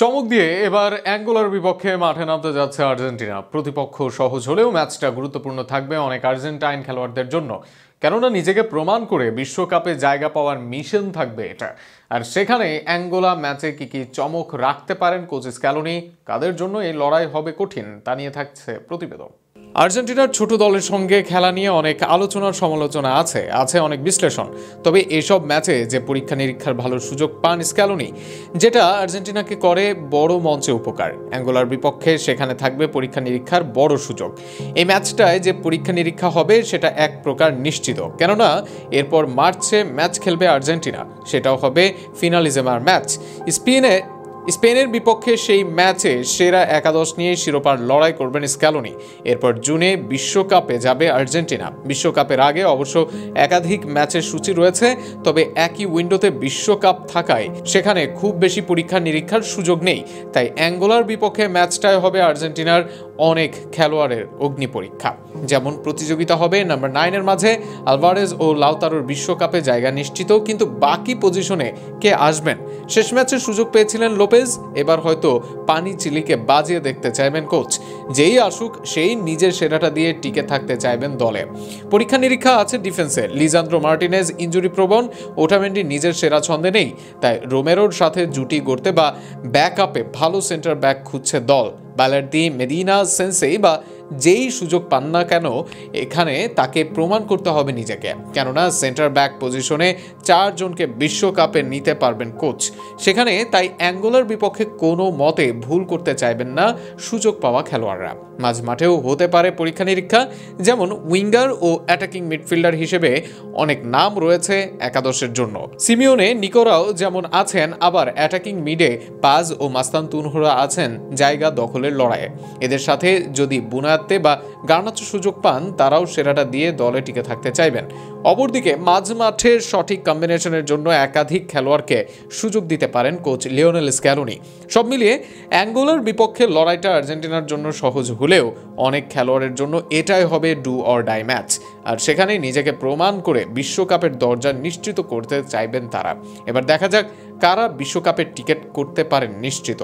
চমক দিয়ে এবার অ্যাঙ্গোলার বিপক্ষে মাঠে নামতে যাচ্ছে আর্জেন্টিনা। প্রতিপক্ষ সহজ হলেও ম্যাচটা গুরুত্বপূর্ণ থাকবে অনেক আর্জেন্টাইন খেলোয়াড়দের জন্য, কেননা নিজেকে প্রমাণ করে বিশ্বকাপে জায়গা পাওয়ার মিশন থাকবে এটা। আর সেখানে অ্যাঙ্গোলা ম্যাচে কি কি চমক রাখতে পারেন কোচ স্ক্যালোনি, কাদের জন্য এই লড়াই হবে কঠিন, তা নিয়ে থাকছে প্রতিবেদন। আর্জেন্টিনার ছোট দলের সঙ্গে খেলা নিয়ে অনেক আলোচনার সমালোচনা আছে অনেক বিশ্লেষণ। তবে এসব ম্যাচে যে পরীক্ষা নিরীক্ষার ভালো সুযোগ পান স্ক্যালোনি, যেটা আর্জেন্টিনাকে করে বড় মঞ্চে উপকার। অ্যাঙ্গোলার বিপক্ষে সেখানে থাকবে পরীক্ষা নিরীক্ষার বড় সুযোগ। এই ম্যাচটায় যে পরীক্ষা নিরীক্ষা হবে সেটা এক প্রকার নিশ্চিত, কেননা এরপর মার্চে ম্যাচ খেলবে আর্জেন্টিনা, সেটাও হবে ফিনালিজেমার ম্যাচ। স্পেনের বিপক্ষে সেই ম্যাচে সেরা একাদশ নিয়ে শিরোপার লড়াই করবেন স্ক্যালোনি। এরপর জুনে বিশ্বকাপে যাবে আর্জেন্টিনা। বিশ্বকাপের আগে অবশ্য একাধিক ম্যাচের সূচি রয়েছে, তবে একই উইন্ডোতে বিশ্বকাপ থাকায় সেখানে খুব বেশি পরীক্ষা নিরীক্ষার সুযোগ নেই। তাই অ্যাঙ্গোলার বিপক্ষে ম্যাচটাই হবে আর্জেন্টিনার অনেক খেলোয়াড়ের অগ্নি পরীক্ষা। যেমন প্রতিযোগিতা হবে নাম্বার 9 মাঝে, আলভারেজ ও লাউতারোর বিশ্বকাপে জায়গা নিশ্চিত, কিন্তু বাকি পজিশনে কে আসবেন? শেষ ম্যাচে সুযোগ পেয়েছিলেন লোপেজ, এবার হয়তো পানি চিলিকে বাজিয়ে দেখতে চাইবেন কোচ। যেই আসুক সেই নিজের সেরাটা দিয়ে টিকে থাকতে চাইবেন দলে। পরীক্ষা নিরীক্ষা আছে ডিফেন্সে। লিজান্দ্রো মার্টিনেজ ইনজুরি প্রবণ, ওটামেন্ডি নিজের সেরা ছন্দে নেই, তাই রোমেরোর সাথে জুটি গড়তে বা ব্যাকআপে ভালো সেন্টার ব্যাক খুঁজছে দল। বালার্দি, মেদিনা, সেন্সেই বা যেই সুযোগ পান না কেন, এখানে তাকে প্রমাণ করতে হবে নিজেকে, কেননা সেন্টার ব্যাক পজিশনে 4 জনকে বিশ্বকাপে নিতে পারবেন কোচ। সেখানে তাই অ্যাঙ্গোলার বিপক্ষে কোনো মতে ভুল করতে চাইবেন না সুযোগ পাওয়া খেলোয়াড়রা। মাঝ মাঠেও হতে পারে পরীক্ষা নিরীক্ষা, যেমন উইঙ্গার ও অ্যাটাকিং মিডফিল্ডার হিসেবে অনেক নাম রয়েছে একাদশের জন্য। সিমিওনে, নিকোরাও যেমন আছেন, আবার অ্যাটাকিং মিডে পাজ ও মাস্তানতুনহরা আছেন জায়গা দখলের লড়াইয়ে। এদের সাথে যদি বুনায়াত্তে বা গার্নাচো সুযোগ পান, তারাও সেরাটা দিয়ে দলে টিকে থাকতে চাইবেন। অপরদিকে মাঝ মাঠের সঠিক কম্বিনেশনের জন্য একাধিক খেলোয়াড়কে সুযোগ দিতে পারেন কোচ লিওনেল স্ক্যালোনি। সব মিলিয়ে অ্যাঙ্গোলার বিপক্ষে লড়াইটা আর্জেন্টিনার জন্য সহজ হলেও অনেক খেলোয়াড়ের জন্য এটাই হবে ডু অর ডাই ম্যাচ। আর সেখানেই নিজেকে প্রমাণ করে বিশ্বকাপের দরজা নিশ্চিত করতে চাইবেন তারা। এবার দেখা যাক কারা বিশ্বকাপের টিকিট করতে পারেন নিশ্চিত।